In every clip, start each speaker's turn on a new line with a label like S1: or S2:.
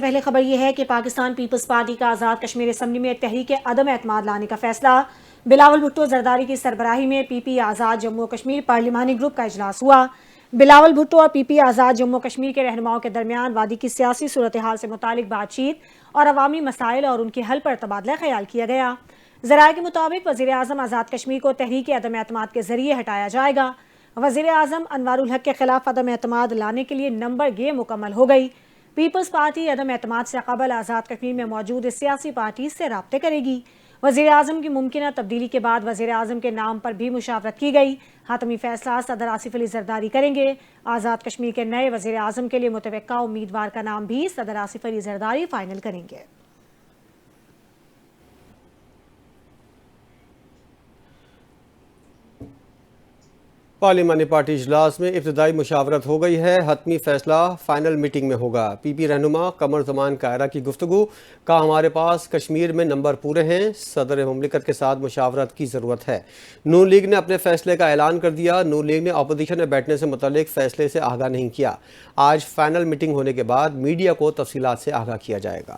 S1: پہلے خبر یہ ہے کہ پاکستان پیپلز پارٹی کا آزاد کشمیر اسمبلی میں تحریک عدم اعتماد لانے کا فیصلہ۔ بلاول بھٹو زرداری کی سربراہی میں پی پی آزاد جموں کشمیر پارلیمانی گروپ کا اجلاس ہوا۔ بلاول بھٹو اور پی پی آزاد جموں کشمیر کے رہنماؤں کے درمیان وادی کی سیاسی صورتحال سے متعلق بات چیت اور عوامی مسائل اور ان کے حل پر تبادلہ خیال کیا گیا۔ ذرائع کے مطابق وزیر اعظم آزاد کشمیر کو تحریک عدم اعتماد کے ذریعے ہٹایا جائے گا۔ وزیر اعظم انوار الحق کے خلاف عدم اعتماد لانے کے لیے نمبر گیم مکمل ہو گئی۔ پیپلز پارٹی عدم اعتماد سے قبل آزاد کشمیر میں موجود اس سیاسی پارٹی سے رابطے کرے گی۔ وزیر اعظم کی ممکنہ تبدیلی کے بعد وزیر اعظم کے نام پر بھی مشاورت کی گئی۔ حتمی فیصلہ صدر آصف علی زرداری کریں گے۔ آزاد کشمیر کے نئے وزیر اعظم کے لیے متوقع امیدوار کا نام بھی صدر آصف علی زرداری فائنل کریں گے۔
S2: پارلیمانی پارٹی اجلاس میں ابتدائی مشاورت ہو گئی ہے، حتمی فیصلہ فائنل میٹنگ میں ہوگا۔ پی پی رہنما قمر زمان کائرہ کی گفتگو، کہا ہمارے پاس کشمیر میں نمبر پورے ہیں، صدر مملکت کے ساتھ مشاورت کی ضرورت ہے۔ نون لیگ نے اپنے فیصلے کا اعلان کر دیا۔ نون لیگ نے اپوزیشن میں بیٹھنے سے متعلق فیصلے سے آگاہ نہیں کیا۔ آج فائنل میٹنگ ہونے کے بعد میڈیا کو تفصیلات سے آگاہ کیا جائے گا۔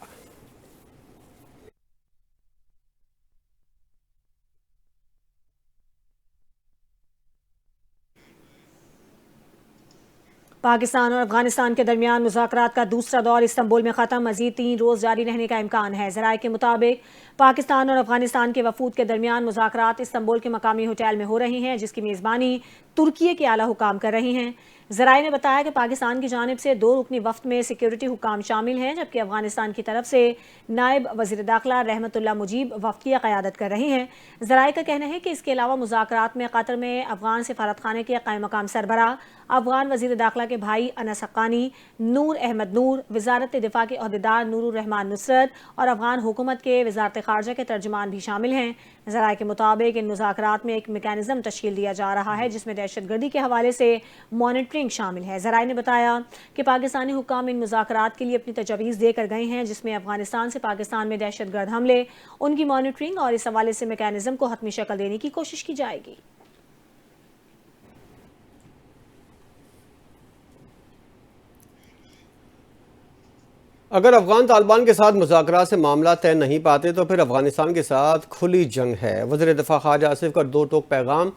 S1: پاکستان اور افغانستان کے درمیان مذاکرات کا دوسرا دور استنبول میں ختم، مزید 3 روز جاری رہنے کا امکان ہے۔ ذرائع کے مطابق پاکستان اور افغانستان کے وفود کے درمیان مذاکرات استنبول کے مقامی ہوٹل میں ہو رہی ہیں، جس کی میزبانی ترکی کے اعلیٰ حکام کر رہی ہیں۔ ذرائع نے بتایا کہ پاکستان کی جانب سے 2 رکنی وفد میں سیکیورٹی حکام شامل ہیں، جبکہ افغانستان کی طرف سے نائب وزیر داخلہ رحمت اللہ مجیب وفد کی قیادت کر رہی ہیں۔ ذرائع کا کہنا ہے کہ اس کے علاوہ مذاکرات میں قطر میں افغان سفارت خانے کے قائم مقام سربراہ، افغان وزیر داخلہ کے بھائی انس حقانی، نور احمد نور، وزارت دفاع کے عہدیدار نور الرحمان نصرت اور افغان حکومت کے وزارت خارجہ کے ترجمان بھی شامل ہیں۔ ذرائع کے مطابق ان مذاکرات میں ایک میکانزم تشکیل دیا جا رہا ہے جس میں دہشت گردی کے حوالے سے مانیٹرنگ شامل ہے۔ ذرائع نے بتایا کہ پاکستانی حکام ان مذاکرات کے لیے اپنی تجاویز دے کر گئے ہیں، جس میں افغانستان سے پاکستان میں دہشت گرد حملے، ان کی مانیٹرنگ اور اس حوالے سے میکانزم کو حتمی شکل دینے کی کوشش کی جائے گی۔
S2: اگر افغان طالبان کے ساتھ مذاکرات سے معاملہ طے نہیں پاتے تو پھر افغانستان کے ساتھ کھلی جنگ ہے۔ وزیر دفاع خارجہ آصف کا 2 ٹوک پیغام،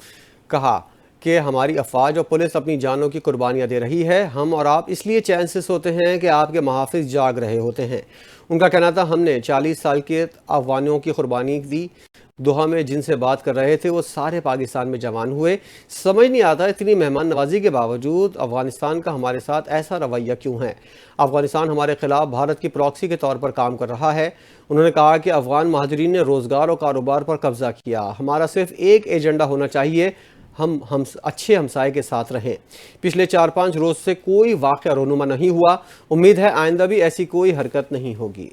S2: کہا کہ ہماری افواج اور پولیس اپنی جانوں کی قربانیاں دے رہی ہے، ہم اور آپ اس لیے چین سے سوتے ہیں کہ آپ کے محافظ جاگ رہے ہوتے ہیں۔ ان کا کہنا تھا ہم نے 40 سال کے افغانیوں کی قربانی دی، دوحہ میں جن سے بات کر رہے تھے وہ سارے پاکستان میں جوان ہوئے، سمجھ نہیں آتا اتنی مہمان نوازی کے باوجود افغانستان کا ہمارے ساتھ ایسا رویہ کیوں ہے۔ افغانستان ہمارے خلاف بھارت کی پراکسی کے طور پر کام کر رہا ہے۔ انہوں نے کہا کہ افغان مہاجرین نے روزگار اور کاروبار پر قبضہ کیا، ہمارا صرف ایک ایجنڈا ہونا چاہیے، ہم اچھے ہمسائے کے ساتھ رہیں۔ پچھلے 4-5 روز سے کوئی واقعہ رونما نہیں ہوا، امید ہے آئندہ بھی ایسی کوئی حرکت نہیں ہوگی۔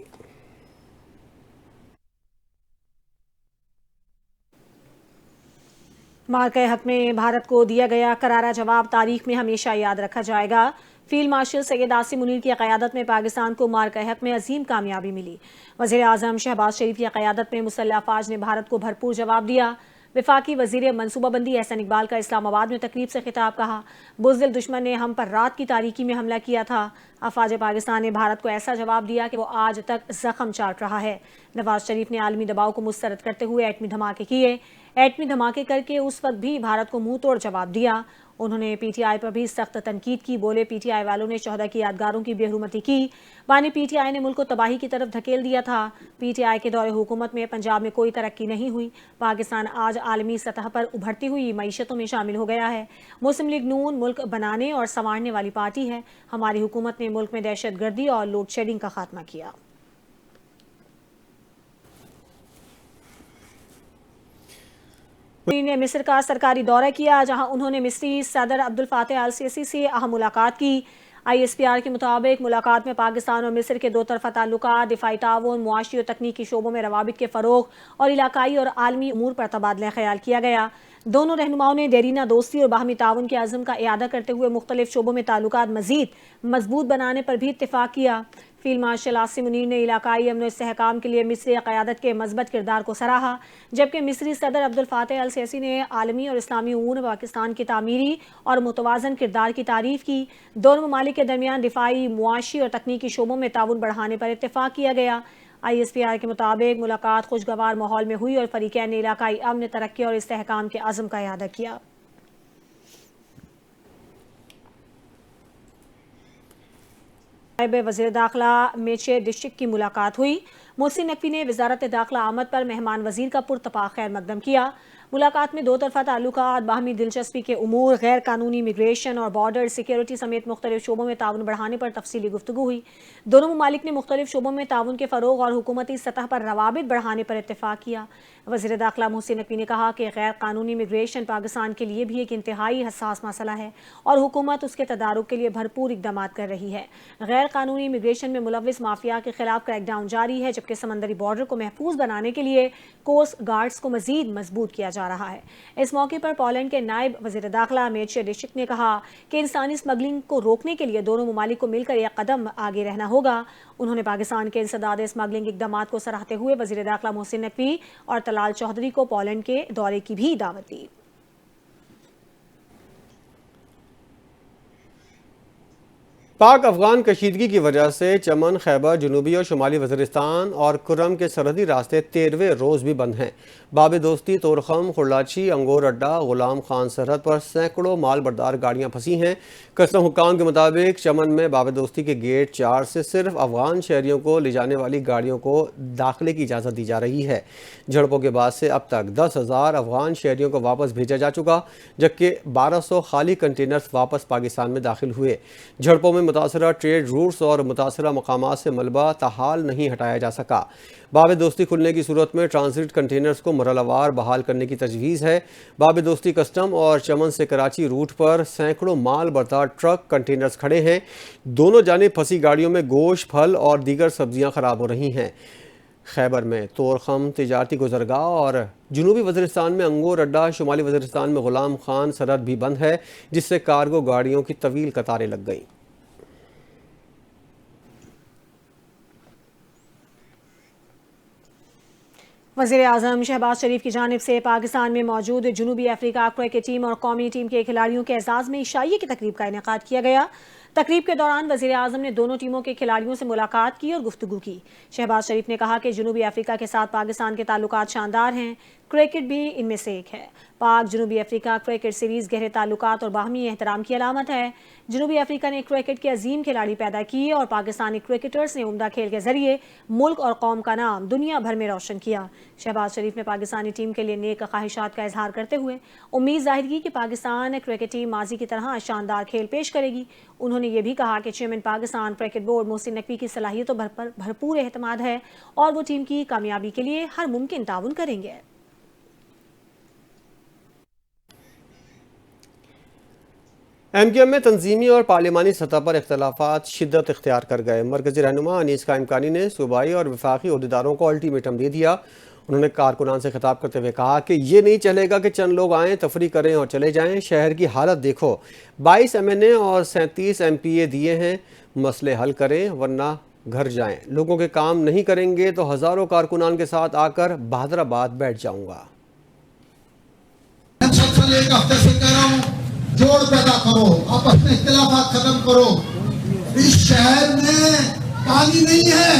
S1: مارکہ حق میں بھارت کو دیا گیا کرارا جواب تاریخ میں ہمیشہ یاد رکھا جائے گا۔ فیلڈ مارشل سید عاصم منیر کی قیادت میں پاکستان کو مارکہ حق میں عظیم کامیابی ملی۔ وزیر اعظم شہباز شریف کی قیادت میں مسلح افواج نے بھارت کو بھرپور جواب دیا۔ وفاقی وزیر منصوبہ بندی احسن اقبال کا اسلام آباد میں تقریب سے خطاب، کہا بزدل دشمن نے ہم پر رات کی تاریکی میں حملہ کیا تھا، افواج پاکستان نے بھارت کو ایسا جواب دیا کہ وہ آج تک زخم چاٹ رہا ہے۔ نواز شریف نے عالمی دباؤ کو مسترد کرتے ہوئے ایٹمی دھماکے کیے، ایٹمی دھماکے کر کے اس وقت بھی بھارت کو منہ توڑ جواب دیا۔ انہوں نے پی ٹی آئی پر بھی سخت تنقید کی، بولے پی ٹی آئی والوں نے شہداء کی یادگاروں کی بے حرمتی کی، بانی پی ٹی آئی نے ملک کو تباہی کی طرف دھکیل دیا تھا۔ پی ٹی آئی کے دور حکومت میں پنجاب میں کوئی ترقی نہیں ہوئی۔ پاکستان آج عالمی سطح پر ابھرتی ہوئی معیشتوں میں شامل ہو گیا ہے۔ مسلم لیگ نون ملک بنانے اور سنوارنے والی پارٹی ہے۔ ہماری حکومت نے ملک میں دہشت گردی اور لوڈ شیڈنگ کا خاتمہ کیا۔ نے مصر کا سرکاری دورہ کیا، جہاں انہوں نے مصری صدر عبد الفاتح السیسی سے اہم ملاقات کی۔ آئی ایس پی آر کے مطابق ملاقات میں پاکستان اور مصر کے 2 طرفہ تعلقات، دفاعی تعاون، معاشی اور تکنیکی شعبوں میں روابط کے فروغ اور علاقائی اور عالمی امور پر تبادلہ خیال کیا گیا۔ دونوں رہنماؤں نے دیرینہ دوستی اور باہمی تعاون کے عزم کا اعادہ کرتے ہوئے مختلف شعبوں میں تعلقات مزید مضبوط بنانے پر بھی اتفاق کیا۔ فیلڈ مارشل عاصم منیر نے علاقائی امن و استحکام کے لیے مصری قیادت کے مثبت کردار کو سراہا، جبکہ مصری صدر عبد الفاتح السیسی نے عالمی اور اسلامی امور میں پاکستان کی تعمیری اور متوازن کردار کی تعریف کی۔ دونوں ممالک کے درمیان دفاعی، معاشی اور تکنیکی شعبوں میں تعاون بڑھانے پر اتفاق کیا گیا۔ ISPR کے مطابق ملاقات خوشگوار ماحول میں ہوئی اور فریقین نے علاقائی امن، ترقی اور استحکام کے عزم کا اعادہ کیا۔ وزیر داخلہ میچے ڈسٹرکٹ کی ملاقات ہوئی۔ محسن نقوی نے وزارت داخلہ آمد پر مہمان وزیر کا پرتپاک خیر مقدم کیا۔ ملاقات میں دو طرفہ تعلقات، باہمی دلچسپی کے امور، غیر قانونی امیگریشن اور بارڈر سیکیورٹی سمیت مختلف شعبوں میں تعاون بڑھانے پر تفصیلی گفتگو ہوئی۔ دونوں ممالک نے مختلف شعبوں میں تعاون کے فروغ اور حکومتی سطح پر روابط بڑھانے پر اتفاق کیا۔ وزیر داخلہ محسن نقوی نے کہا کہ غیر قانونی امیگریشن پاکستان کے لیے بھی ایک انتہائی حساس مسئلہ ہے اور حکومت اس کے تدارک کے لیے بھرپور اقدامات کر رہی ہے۔ غیر قانونی امیگریشن میں ملوث مافیا کے خلاف کریک ڈاؤن جاری ہے، جبکہ سمندری بارڈر کو محفوظ بنانے کے لیے کوسٹ گارڈز کو مزید مضبوط کیا جا رہا ہے۔ اس موقع پر پولینڈ کے نائب وزیر داخلہ میچے ڈشک نے کہا کہ انسانی اسمگلنگ کو روکنے کے لیے دونوں ممالک کو مل کر ایک قدم آگے رہنا ہوگا۔ انہوں نے پاکستان کے انسداد اسمگلنگ اقدامات کو سراہتے ہوئے وزیر داخلہ محسن نقوی اور طلال چودھری کو پولینڈ کے دورے کی بھی دعوت دی۔
S2: پاک افغان کشیدگی کی وجہ سے چمن، خیبر، جنوبی اور شمالی وزیرستان اور کرم کے سرحدی راستے 13ویں روز بھی بند ہیں۔ باب دوستی، تورخم، خرلاچی، انگور اڈا، غلام خان سرحد پر سینکڑوں مال بردار گاڑیاں پھنسی ہیں۔ کسٹم حکام کے مطابق چمن میں باب دوستی کے گیٹ 4 سے صرف افغان شہریوں کو لے جانے والی گاڑیوں کو داخلے کی اجازت دی جا رہی ہے۔ جھڑپوں کے بعد سے اب تک 10,000 افغان شہریوں کو واپس بھیجا جا چکا، جبکہ 1200 خالی کنٹینرز واپس پاکستان میں داخل ہوئے۔ جھڑپوں میں متاثرہ ٹریڈ روٹس اور متاثرہ مقامات سے ملبہ تاحال نہیں ہٹایا جا سکا۔ باب دوستی کھلنے کی صورت میں ٹرانزٹ کنٹینرز کو مرحلہ وار بحال کرنے کی تجویز ہے۔ باب دوستی کسٹم اور چمن سے کراچی روٹ پر سینکڑوں مال بردار ٹرک کنٹینرز کھڑے ہیں۔ دونوں جانب پھنسی گاڑیوں میں گوشت، پھل اور دیگر سبزیاں خراب ہو رہی ہیں۔ خیبر میں تورخم تجارتی گزرگاہ اور جنوبی وزیرستان میں انگور اڈا، شمالی وزیرستان میں غلام خان سرحد بھی بند ہے، جس سے کارگو گاڑیوں کی طویل قطاریں لگ گئیں۔
S1: وزیر اعظم شہباز شریف کی جانب سے پاکستان میں موجود جنوبی افریقہ کرکٹ ٹیم اور قومی ٹیم کے کھلاڑیوں کے اعزاز میں عشائیے کی تقریب کا انعقاد کیا گیا۔ تقریب کے دوران وزیر اعظم نے دونوں ٹیموں کے کھلاڑیوں سے ملاقات کی اور گفتگو کی۔ شہباز شریف نے کہا کہ جنوبی افریقہ کے ساتھ پاکستان کے تعلقات شاندار ہیں، کرکٹ بھی ان میں سے ایک ہے۔ پاک جنوبی افریقہ کرکٹ سیریز گہرے تعلقات اور باہمی احترام کی علامت ہے۔ جنوبی افریقہ نے کرکٹ کے عظیم کھلاڑی پیدا کیے اور پاکستانی کرکٹرز نے عمدہ کھیل کے ذریعے ملک اور قوم کا نام دنیا بھر میں روشن کیا۔ شہباز شریف نے پاکستانی ٹیم کے لیے نیک خواہشات کا اظہار کرتے ہوئے امید ظاہر کی کہ پاکستان کرکٹ ٹیم ماضی کی طرح شاندار کھیل پیش کرے گی۔ انہوں نے یہ بھی کہا کہ chairman Pakistan cricket board Mohsin Naqvi کی صلاحیتوں پر بھرپور اعتماد ہے اور وہ ٹیم کی کامیابی کے لیے ہر ممکن تعاون کریں گے۔
S2: ایم کیو ایم میں تنظیمی اور پارلیمانی سطح پر اختلافات شدت اختیار کر گئے۔ مرکزی رہنما انیس قائم کانی نے صوبائی اور وفاقی عہدیداروں کو الٹیمیٹم دے دیا۔ انہوں نے کارکنان سے خطاب کرتے ہوئے کہا کہ یہ نہیں چلے گا کہ چند لوگ آئیں، تفریح کریں اور چلے جائیں۔ شہر کی حالت دیکھو، 22 MNA اور 37 MPA دیے ہیں، مسئلے حل کریں ورنہ گھر جائیں۔ لوگوں کے کام نہیں کریں گے تو ہزاروں کارکنان کے ساتھ آ کر بہادر آباد بیٹھ جاؤں گا۔
S3: ایک ہفتے سے کہہ رہا ہوں، جوڑ پیدا کرو، آپس میں اختلافات ختم کرو۔ اس شہر میں پانی نہیں ہے،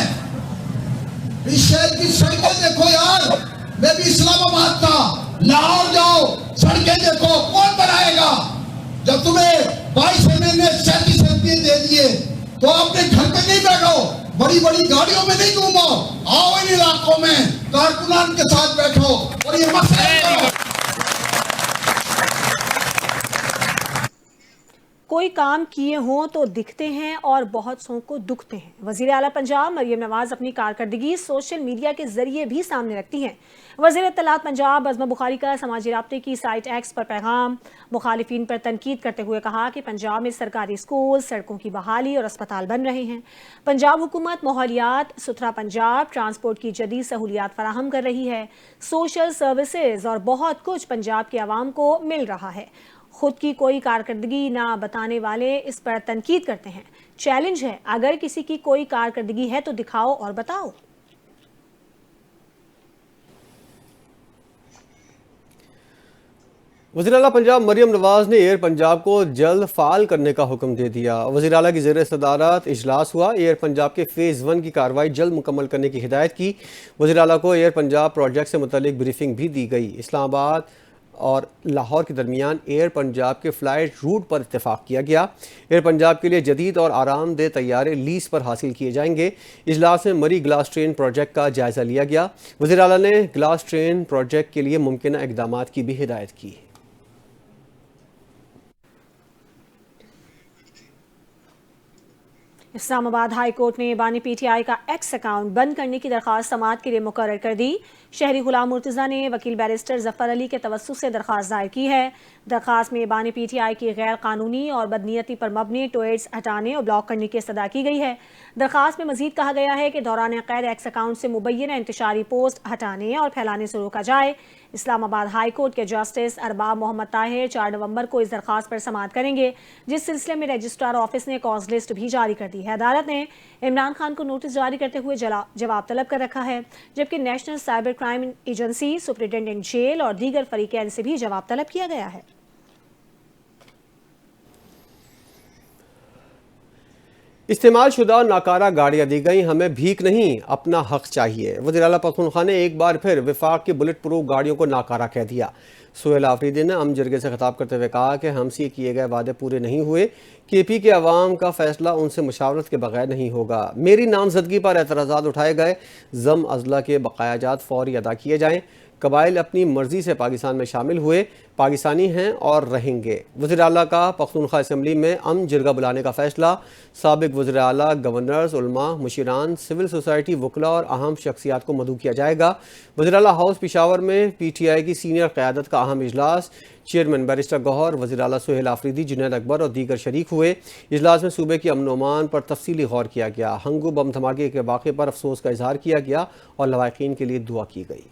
S3: اس شہر کی سڑکیں دیکھو یار، میں بھی اسلام آباد تھا، لاہور جاؤ، سڑکیں دیکھو، کون بنائے گا؟ جب تمہیں 22 MNA 37 MPA دے دیے تو اپنے گھر پہ نہیں بیٹھو، بڑی بڑی گاڑیوں میں نہیں گھومو، آؤ ان علاقوں میں کارکنان کے ساتھ بیٹھو اور یہ مسئلہ کرو۔
S1: کوئی کام کیے ہوں تو دکھتے ہیں اور بہت سو کو دکھتے ہیں۔ وزیر اعلیٰ پنجاب مریم نواز اپنی کارکردگی سوشل میڈیا کے ذریعے بھی سامنے رکھتی ہیں۔ وزیر اطلاعات پنجاب عظمہ بخاری کا سماجی رابطے کی سائٹ ایکس پر پیغام، مخالفین پر تنقید کرتے ہوئے کہا کہ پنجاب میں سرکاری اسکول، سڑکوں کی بحالی اور اسپتال بن رہے ہیں۔ پنجاب حکومت ماحولیات، ستھرا پنجاب، ٹرانسپورٹ کی جدید سہولیات فراہم کر رہی ہے، سوشل سروسز اور بہت کچھ پنجاب کے عوام کو مل رہا ہے۔ خود کی کوئی کارکردگی نہ بتانے والے اس پر تنقید کرتے ہیں۔ چیلنج ہے، اگر کسی کی کوئی کارکردگی ہے تو دکھاؤ اور بتاؤ۔
S2: وزیر اعلیٰ پنجاب مریم نواز نے ایئر پنجاب کو جلد فعال کرنے کا حکم دے دیا۔ وزیر اعلیٰ کی زیر صدارت اجلاس ہوا۔ ایئر پنجاب کے فیز 1 کی کارروائی جلد مکمل کرنے کی ہدایت کی۔ وزیر اعلیٰ کو ایئر پنجاب پروجیکٹ سے متعلق بریفنگ بھی دی گئی۔ اسلام آباد اور لاہور کے درمیان ایئر پنجاب کے فلائٹ روٹ پر اتفاق کیا گیا۔ ایئر پنجاب کے لیے جدید اور آرام دہ طیارے لیز پر حاصل کیے جائیں گے۔ اجلاس میں مری گلاس ٹرین پروجیکٹ کا جائزہ لیا گیا۔ وزیر اعلیٰ نے گلاس ٹرین پروجیکٹ کے لیے ممکنہ اقدامات کی بھی ہدایت کی۔
S1: اسلام آباد ہائی کورٹ نے بانی پی ٹی آئی کا ایکس اکاؤنٹ بند کرنے کی درخواست سماعت کے لیے مقرر کر دی۔ شہری غلام مرتضیٰ نے وکیل بیرسٹر ظفر علی کے توسط سے درخواست دائر کی ہے۔ درخواست میں بانی پی ٹی آئی کی غیر قانونی اور بدنیتی پر مبنی ٹویٹس ہٹانے اور بلاک کرنے کی استدعا کی گئی ہے۔ درخواست میں مزید کہا گیا ہے کہ دوران قید ایکس اکاؤنٹ سے مبینہ انتشاری پوسٹ ہٹانے اور پھیلانے سے روکا جائے۔ اسلام آباد ہائی کورٹ کے جسٹس ارباب محمد طاہر 4 نومبر کو اس درخواست پر سماعت کریں گے، جس سلسلے میں رجسٹرار آفس نے کاز لسٹ بھی جاری کر دی ہے۔ عدالت نے عمران خان کو نوٹس جاری کرتے ہوئے جواب طلب کر رکھا ہے، جبکہ national cyber crime agency, superintendent jail اور دیگر فریقین سے بھی جواب طلب کیا گیا ہے۔
S2: استعمال شدہ ناکارہ گاڑیاں دی گئیں، ہمیں بھیک نہیں اپنا حق چاہیے۔ وزیر اعلیٰ پختونخوا نے ایک بار پھر وفاق کی بلٹ پروف گاڑیوں کو ناکارہ کہہ دیا۔ سہیل آفریدی نے جرگے سے خطاب کرتے ہوئے کہا کہ ہم سے کیے گئے وعدے پورے نہیں ہوئے۔ کے پی کے عوام کا فیصلہ ان سے مشاورت کے بغیر نہیں ہوگا۔ میری نامزدگی پر اعتراضات اٹھائے گئے، ضم اضلاع کے بقایا جات فوری ادا کیے جائیں۔ قبائل اپنی مرضی سے پاکستان میں شامل ہوئے، پاکستانی ہیں اور رہیں گے۔ وزیر اعلیٰ کا پختونخوا اسمبلی میں جرگہ بلانے کا فیصلہ۔ سابق وزیر اعلیٰ، گورنرز، علماء، مشیران، سول سوسائٹی، وکلاء اور اہم شخصیات کو مدعو کیا جائے گا۔ وزیر اعلیٰ ہاؤس پشاور میں پی ٹی آئی کی سینئر قیادت کا اہم اجلاس۔ چیئرمین بیرسٹر گوہر، وزیر اعلیٰ سہیل آفریدی، جنید اکبر اور دیگر شریک ہوئے۔ اجلاس میں صوبے کے امن و امان پر تفصیلی غور کیا گیا۔ ہنگو بم دھماکے کے واقعے پر افسوس کا اظہار کیا گیا اور لواحقین کے لیے دعا کی گئی۔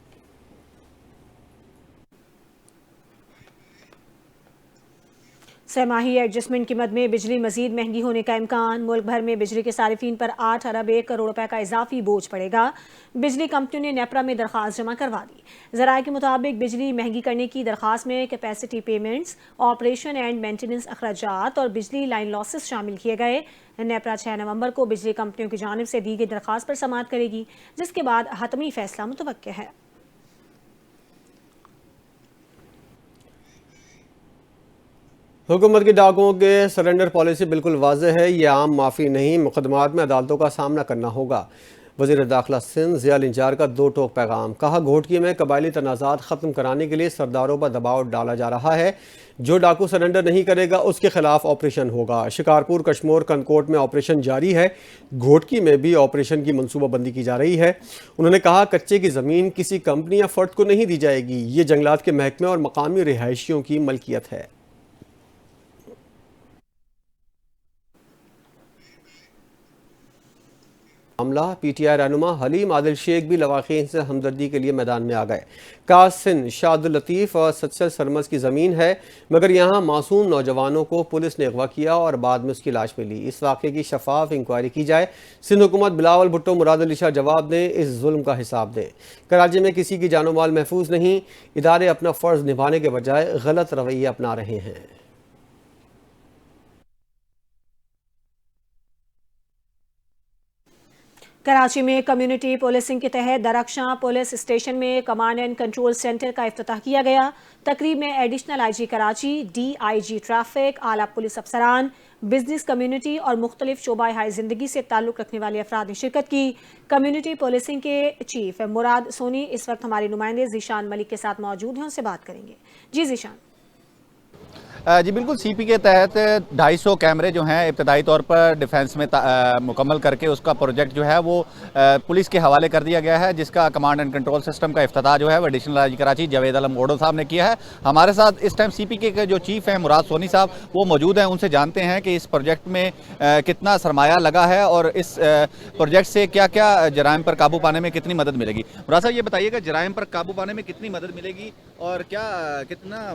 S1: سہ ماہی ایڈجسٹمنٹ قیمت میں بجلی مزید مہنگی ہونے کا امکان۔ ملک بھر میں بجلی کے صارفین پر 8 ارب 1 کروڑ روپے کا اضافی بوجھ پڑے گا۔ بجلی کمپنیوں نے نیپرا میں درخواست جمع کروا دی۔ ذرائع کے مطابق بجلی مہنگی کرنے کی درخواست میں capacity payments, operation and maintenance اخراجات اور بجلی لائن لاسز شامل کیے گئے۔ نیپرا 6 نومبر کو بجلی کمپنیوں کی جانب سے دی گئی درخواست پر سماعت کرے گی، جس کے بعد حتمی فیصلہ متوقع ہے۔
S2: حکومت کے ڈاکوؤں کے سرنڈر پالیسی بالکل واضح ہے، یہ عام معافی نہیں، مقدمات میں عدالتوں کا سامنا کرنا ہوگا۔ وزیر داخلہ سندھ ضیاء الانجار کا 2 ٹوک پیغام۔ کہا گھوٹکی میں قبائلی تنازعات ختم کرانے کے لیے سرداروں پر دباؤ ڈالا جا رہا ہے، جو ڈاکو سرنڈر نہیں کرے گا اس کے خلاف آپریشن ہوگا۔ شکارپور، کشمور، کنکوٹ میں آپریشن جاری ہے، گھوٹکی میں بھی آپریشن کی منصوبہ بندی کی جا رہی ہے۔ انہوں نے کہا کچے کی زمین کسی کمپنی یا فرد کو نہیں دی جائے گی، یہ جنگلات کے محکمے اور مقامی رہائشیوں کی ملکیت ہے۔ معاملہ پی ٹی آئی رہنما حلیم عادل شیخ بھی لواحقین سے ہمدردی کے لیے میدان میں آ گئے۔ کاسن، شاد اللطیف اور سچل سرمز کی زمین ہے، مگر یہاں معصوم نوجوانوں کو پولیس نے اغوا کیا اور بعد میں اس کی لاش ملی۔ اس واقعے کی شفاف انکوائری کی جائے۔ سندھ حکومت بلاول بھٹو، مراد علی شاہ جواب دیں، اس ظلم کا حساب دیں۔ کراچی میں کسی کی جان و مال محفوظ نہیں، ادارے اپنا فرض نبھانے کے بجائے غلط رویے اپنا رہے ہیں۔
S1: کراچی میں کمیونٹی پولیسنگ کے تحت درخشاں پولیس اسٹیشن میں کمانڈ اینڈ کنٹرول سینٹر کا افتتاح کیا گیا۔ تقریب میں additional I G Karachi, D I G traffic, اعلیٰ پولیس افسران، بزنس کمیونٹی اور مختلف شعبۂ حیات زندگی سے تعلق رکھنے والے افراد نے شرکت کی۔ کمیونٹی پولیسنگ کے چیف مراد سونی اس وقت ہمارے نمائندے ذیشان ملک کے ساتھ موجود ہیں، ان سے بات کریں گے۔ جی ذیشان۔
S4: جی بالکل، سی پی کے تحت 250 کیمرے جو ہیں ابتدائی طور پر ڈیفنس میں مکمل کر کے اس کا پروجیکٹ جو ہے وہ پولیس کے حوالے کر دیا گیا ہے، جس کا کمانڈ اینڈ کنٹرول سسٹم کا افتتاح جو ہے وہ additional I G Karachi Javed Alam Odho صاحب نے کیا ہے۔ ہمارے ساتھ اس ٹائم سی پی کے جو چیف ہیں مراد سونی صاحب وہ موجود ہیں، ان سے جانتے ہیں کہ اس پروجیکٹ میں کتنا سرمایہ لگا ہے اور اس پروجیکٹ سے کیا کیا جرائم پر قابو پانے میں کتنی مدد ملے گی۔ مراد صاحب یہ بتائیے گا جرائم پر قابو پانے میں کتنی مدد ملے گی اور کیا کتنا